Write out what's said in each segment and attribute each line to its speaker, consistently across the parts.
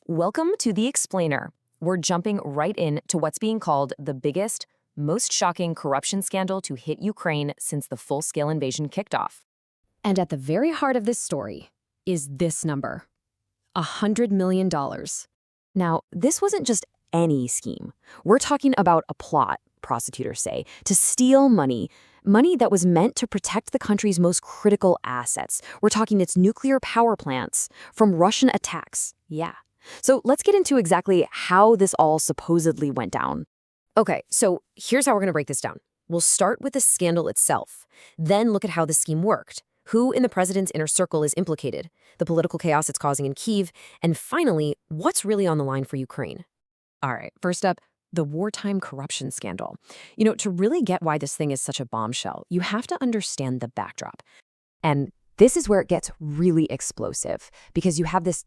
Speaker 1: Welcome to The Explainer. We're jumping right in to what's being called the biggest, most shocking corruption scandal to hit Ukraine since the full-scale invasion kicked off.
Speaker 2: And at the very heart of this story is this number, $100 million.
Speaker 1: Now, this wasn't just any scheme. We're talking about a plot, prosecutors say, to steal money that was meant to protect the country's most critical assets. We're talking its nuclear power plants from Russian attacks. Yeah. So let's get into exactly how this all supposedly went down. Okay, so here's how we're going to break this down. We'll start with the scandal itself, then look at how the scheme worked, who in the president's inner circle is implicated, the political chaos it's causing in Kyiv, and finally, what's really on the line for Ukraine. All right, first up, the wartime corruption scandal. To really get why this thing is such a bombshell, you have to understand the backdrop. And this is where it gets really explosive, because you have this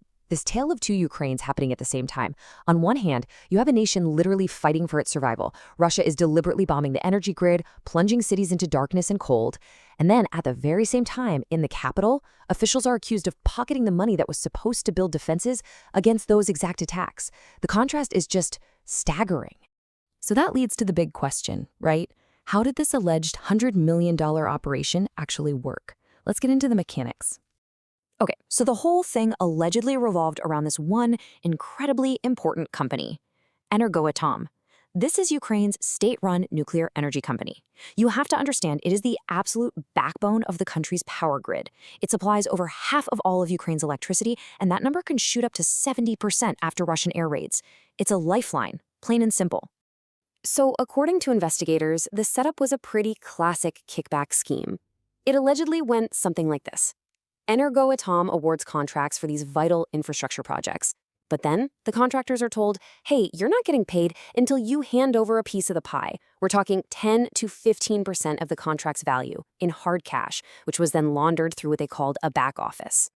Speaker 1: tale of two Ukraines happening at the same time. On one hand, you have a nation literally fighting for its survival. Russia is deliberately bombing the energy grid, plunging cities into darkness and cold. And then, at the very same time, in the capital, officials are accused of pocketing the money that was supposed to build defenses against those exact attacks. The contrast is just staggering. So that leads to the big question, right? How did this alleged $100 million operation actually work? Let's get into the mechanics. Okay, so the whole thing allegedly revolved around this one incredibly important company, Energoatom. This is Ukraine's state-run nuclear energy company. You have to understand it is the absolute backbone of the country's power grid. It supplies over half of all of Ukraine's electricity, and that number can shoot up to 70% after Russian air raids. It's a lifeline, plain and simple. So, according to investigators, the setup was a pretty classic kickback scheme. It allegedly went something like this. Energoatom awards contracts for these vital infrastructure projects. But then, the contractors are told, hey, you're not getting paid until you hand over a piece of the pie. We're talking 10 to 15% of the contract's value in hard cash, which was then laundered through what they called a back office.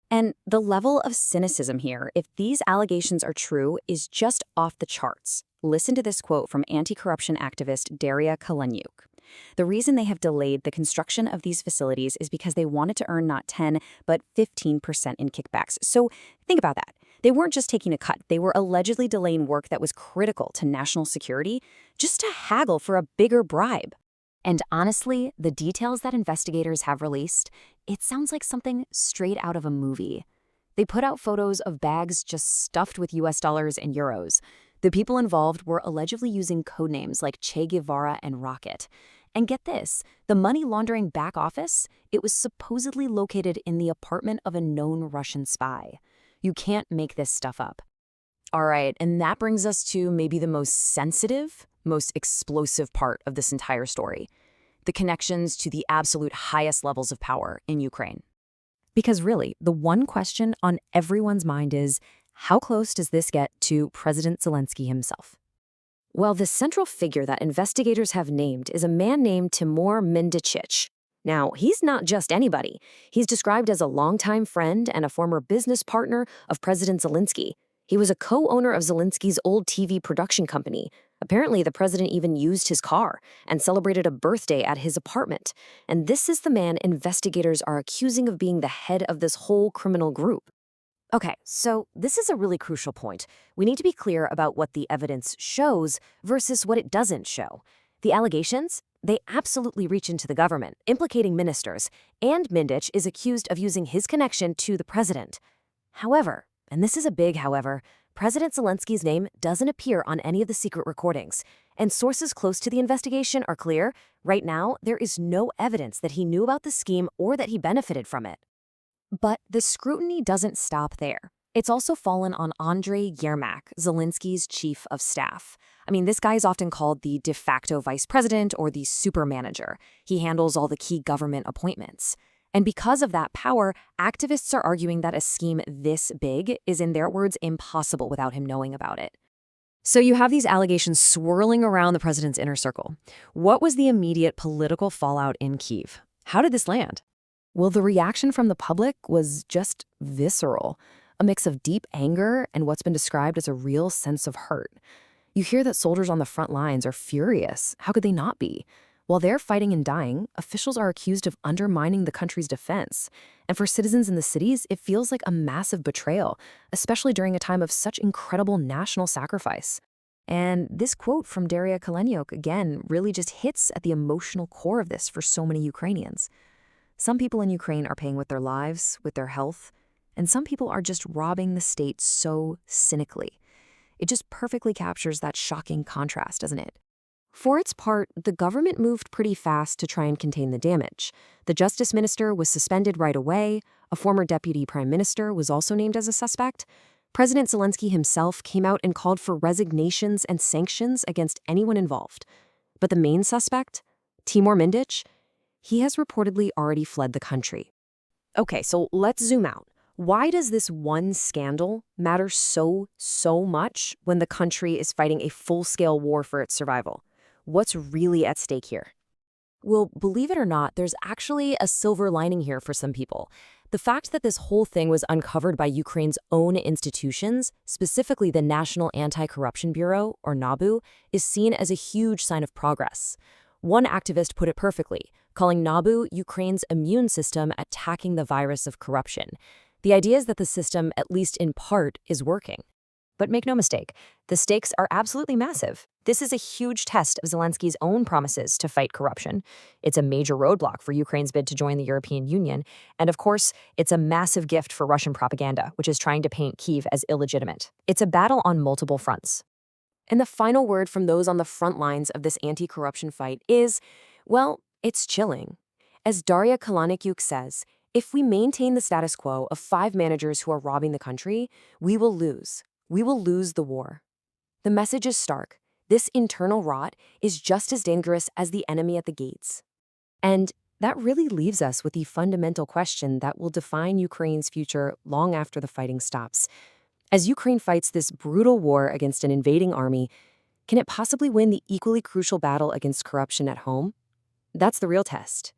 Speaker 1: And the level of cynicism here, if these allegations are true, is just off the charts. Listen to this quote from anti-corruption activist Daria Kaleniuk. The reason they have delayed the construction of these facilities is because they wanted to earn not 10, but 15% in kickbacks. So think about that. They weren't just taking a cut. They were allegedly delaying work that was critical to national security just to haggle for a bigger bribe. And honestly, the details that investigators have released, it sounds like something straight out of a movie. They put out photos of bags just stuffed with US dollars and euros. The people involved were allegedly using codenames like Che Guevara and Rocket. And get this, the money laundering back office, it was supposedly located in the apartment of a known Russian spy. You can't make this stuff up. All right, and that brings us to maybe the most sensitive, most explosive part of this entire story, the connections to the absolute highest levels of power in Ukraine. Because really, the one question on everyone's mind is, how close does this get to President Zelensky himself? Well, the central figure that investigators have named is a man named Timur Mendicic. Now, he's not just anybody. He's described as a longtime friend and a former business partner of President Zelensky. He was a co-owner of Zelensky's old TV production company. Apparently, the president even used his car and celebrated a birthday at his apartment. And this is the man investigators are accusing of being the head of this whole criminal group. Okay, so this is a really crucial point. We need to be clear about what the evidence shows versus what it doesn't show. The allegations, they absolutely reach into the government, implicating ministers, and Mendicic is accused of using his connection to the president. However, and this is a big however, President Zelensky's name doesn't appear on any of the secret recordings, and sources close to the investigation are clear. Right now, there is no evidence that he knew about the scheme or that he benefited from it. But the scrutiny doesn't stop there. It's also fallen on Andriy Yermak, Zelensky's chief of staff. I mean, this guy is often called the de facto vice president or the super manager. He handles all the key government appointments. And because of that power, activists are arguing that a scheme this big is, in their words, impossible without him knowing about it. So you have these allegations swirling around the president's inner circle. What was the immediate political fallout in Kyiv? How did this land? Well, the reaction from the public was just visceral, a mix of deep anger and what's been described as a real sense of hurt. You hear that soldiers on the front lines are furious. How could they not be?
Speaker 2: While they're fighting and dying, officials are accused of undermining the country's defense. And for citizens in the cities, it feels like a massive betrayal, especially during a time of such incredible national sacrifice. And this quote from Daria Kaleniuk, again, really just hits at the emotional core of this for so many Ukrainians. Some people in Ukraine are paying with their lives, with their health, and some people are just robbing the state so cynically. It just perfectly captures that shocking contrast, doesn't it? For its part, the government moved pretty fast to try and contain the damage. The justice minister was suspended right away. A former deputy prime minister was also named as a suspect. President Zelensky himself came out and called for resignations and sanctions against anyone involved. But the main suspect, Timur Mindich, he has reportedly already fled the country. Okay, so let's zoom out. Why does this one scandal matter so much when the country is fighting a full-scale war for its survival? What's really at stake here?
Speaker 1: Well, believe it or not, there's actually a silver lining here for some people. The fact that this whole thing was uncovered by Ukraine's own institutions, specifically the National Anti-Corruption Bureau, or NABU, is seen as a huge sign of progress. One activist put it perfectly, calling NABU Ukraine's immune system attacking the virus of corruption. The idea is that the system, at least in part, is working. But make no mistake, the stakes are absolutely massive. This is a huge test of Zelensky's own promises to fight corruption. It's a major roadblock for Ukraine's bid to join the European Union. And of course, it's a massive gift for Russian propaganda, which is trying to paint Kyiv as illegitimate. It's a battle on multiple fronts. And the final word from those on the front lines of this anti-corruption fight is, well, it's chilling. As Daria Kaleniuk says, if we maintain the status quo of 5 managers who are robbing the country, we will lose. We will lose the war. The message is stark. This internal rot is just as dangerous as the enemy at the gates. And that really leaves us with the fundamental question that will define Ukraine's future long after the fighting stops. As Ukraine fights this brutal war against an invading army, can it possibly win the equally crucial battle against corruption at home? That's the real test.